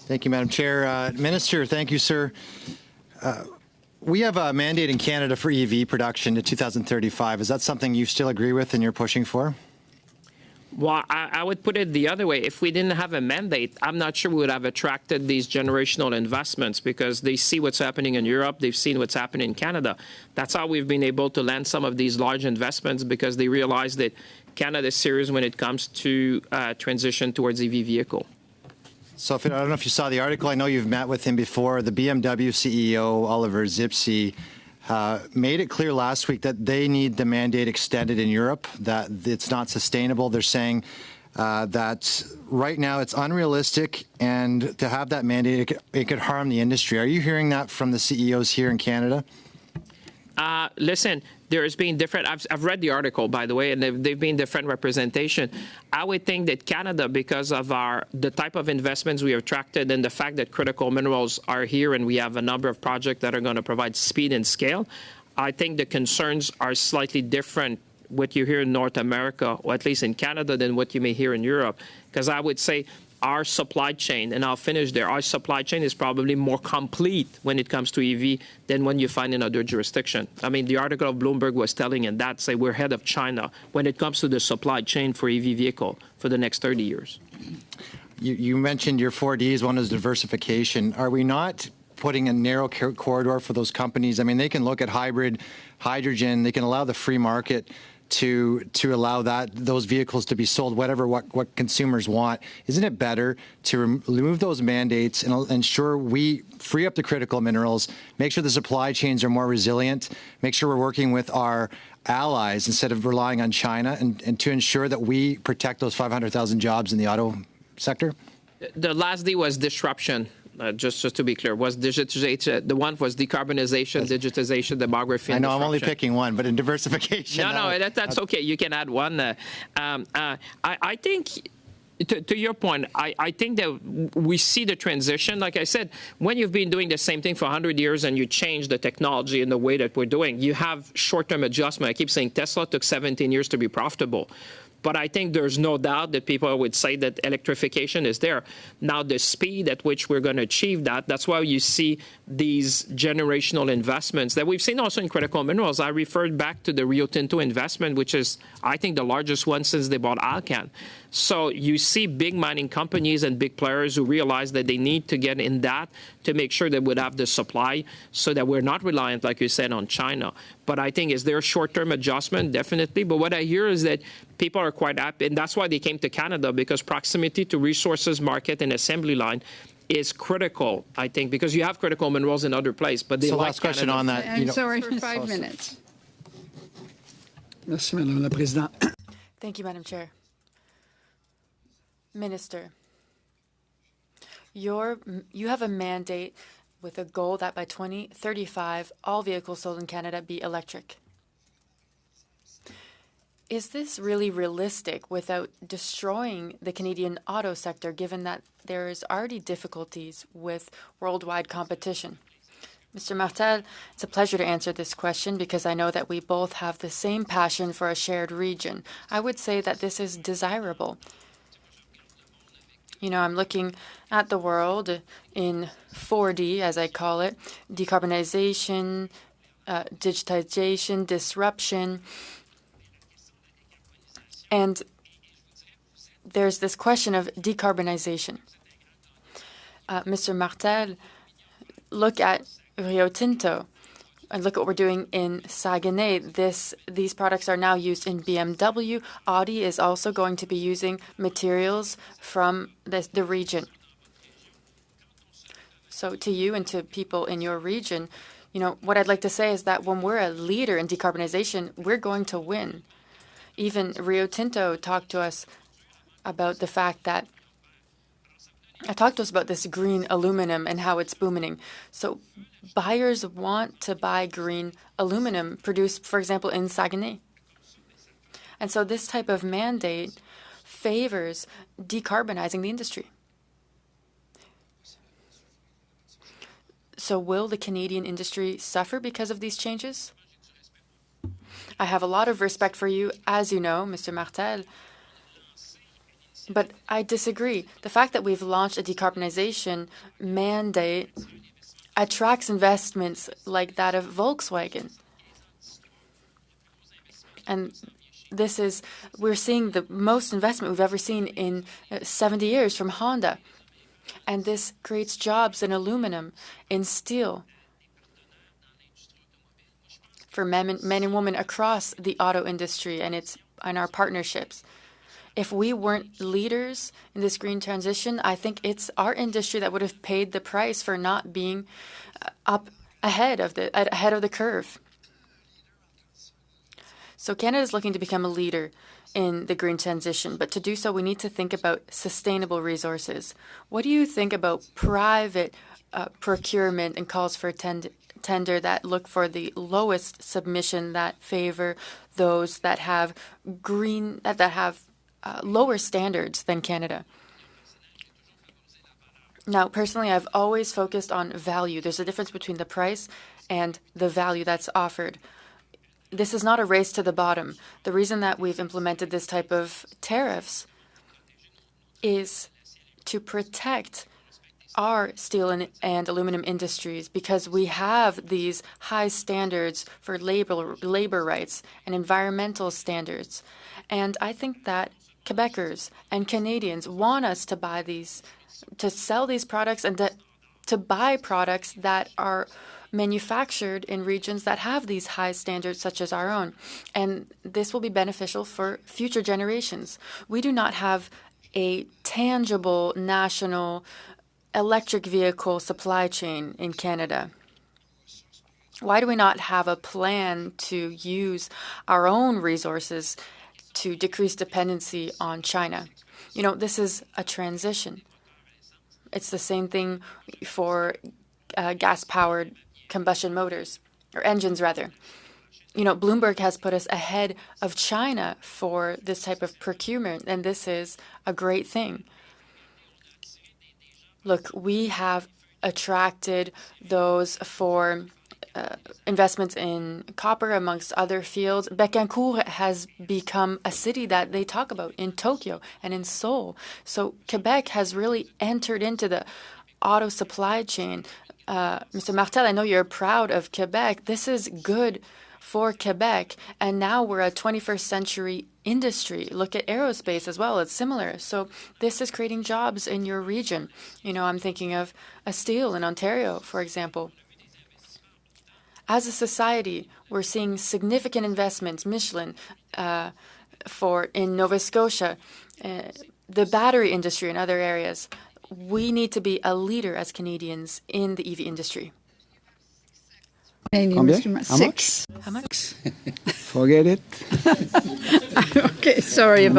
Thank you, Madam Chair. Minister, thank you, sir. We have a mandate in Canada for EV production to 2035. Is that something you still agree with and you're pushing for? Well, I would put it the other way. If we didn't have a mandate, I'm not sure we would have attracted these generational investments because they see what's happening in Europe. They've seen what's happening in Canada. That's how we've been able to land some of these large investments because they realize that Canada is serious when it comes to transition towards EV vehicle. So I don't know if you saw the article. I know you've met with him before. The BMW CEO, Oliver Zipse, made it clear last week that they need the mandate extended in Europe, that it's not sustainable. They're saying that right now it's unrealistic, and to have that mandate, it could harm the industry. Are you hearing that from the CEOs here in Canada? Listen, there's been different, I've read the article, by the way, and they've been different representation. I would think that Canada, because of the type of investments we have attracted and the fact that critical minerals are here and we have a number of projects that are going to provide speed and scale, I think the concerns are slightly different what you hear in North America, or at least in Canada, than what you may hear in Europe. Because I would say our supply chain, and I'll finish there, our supply chain is probably more complete when it comes to EV than when you find in other jurisdictions. I mean, the article of Bloomberg was telling in that, say we're ahead of China when it comes to the supply chain for EV vehicle for the next 30 years. You mentioned your 4Ds, one is diversification. Are we not putting a narrow corridor for those companies? I mean, they can look at hybrid, hydrogen, they can allow the free market to allow those vehicles to be sold what consumers want. Isn't it better to remove those mandates and ensure we free up the critical minerals, make sure the supply chains are more resilient, make sure we're working with our allies instead of relying on China, and to ensure that we protect those 500,000 jobs in the auto sector? The last D was disruption. Just to be clear, was digitization. The one was decarbonization, digitization, demography. I know I'm only picking one, but in diversification. That's okay. You can add one. I think, to your point, I think that we see the transition. Like I said, when you've been doing the same thing for 100 years and you change the technology in the way that we're doing, you have short-term adjustment. I keep saying Tesla took 17 years to be profitable. But I think there's no doubt that people would say that electrification is there. Now, the speed at which we're going to achieve that's why you see these generational investments that we've seen also in critical minerals. I referred back to the Rio Tinto investment, which is, I think, the largest one since they bought Alcan. So you see big mining companies and big players who realize that they need to get in that to make sure that we'd have the supply so that we're not reliant, like you said, on China. But I think, is there a short-term adjustment? Definitely. But what I hear is that people are quite happy, and that's why they came to Canada, because proximity to resources, market, and assembly line is critical, I think, because you have critical minerals in other places. But they so like last question Canada. on that. I'm sorry, for 5 minutes. Merci, Madame la Présidente. Thank you, Madam Chair. Minister, you have a mandate with a goal that by 2035, all vehicles sold in Canada be electric. Is this really realistic without destroying the Canadian auto sector, given that there is already difficulties with worldwide competition? Mr. Martel, it's a pleasure to answer this question because I know that we both have the same passion for a shared region. I would say that this is desirable. You know, I'm looking at the world in 4D, as I call it, decarbonization, digitization, disruption. And there's this question of decarbonization. Mr. Martel, look at Rio Tinto and look at what we're doing in Saguenay. These products are now used in BMW. Audi is also going to be using materials from the region. So to you and to people in your region, you know, what I'd like to say is that when we're a leader in decarbonization, we're going to win. Even Rio Tinto talked to us about the fact that this green aluminum and how it's booming. So buyers want to buy green aluminum produced, for example, in Saguenay. And so this type of mandate favors decarbonizing the industry. So will the Canadian industry suffer because of these changes? I have a lot of respect for you, as you know, Mr. Martel. But I disagree. The fact that we've launched a decarbonization mandate attracts investments like that of Volkswagen. And we're seeing the most investment we've ever seen in 70 years from Honda. And this creates jobs in aluminum, in steel, for men and women across the auto industry and our partnerships. If we weren't leaders in this green transition, I think it's our industry that would have paid the price for not being up ahead of the curve. So Canada is looking to become a leader in the green transition, but to do so, we need to think about sustainable resources. What do you think about private procurement and calls for tender that look for the lowest submission, that favor those that have lower standards than Canada? Now, personally, I've always focused on value. There's a difference between the price and the value that's offered. This is not a race to the bottom. The reason that we've implemented this type of tariffs is to protect our steel and aluminum industries, because we have these high standards for labor rights and environmental standards. And I think that Quebecers and Canadians want us to sell these products and to buy products that are manufactured in regions that have these high standards such as our own. And this will be beneficial for future generations. We do not have a tangible national electric vehicle supply chain in Canada. Why do we not have a plan to use our own resources to decrease dependency on China? You know, this is a transition. It's the same thing for gas-powered combustion motors, or engines rather. You know, Bloomberg has put us ahead of China for this type of procurement, and this is a great thing. Look, we have attracted those for investments in copper, amongst other fields. Bécancour has become a city that they talk about in Tokyo and in Seoul. So Quebec has really entered into the auto supply chain. Mr. Martel, I know you're proud of Quebec. This is good for Quebec. And now we're a 21st century industry. Look at aerospace as well. It's similar. So this is creating jobs in your region. You know, I'm thinking of a steel in Ontario, for example. As a society, we're seeing significant investments, Michelin, in Nova Scotia, the battery industry and other areas. We need to be a leader as Canadians in the EV industry. Thank you, Mr. How much? How much? Forget it. Okay, sorry about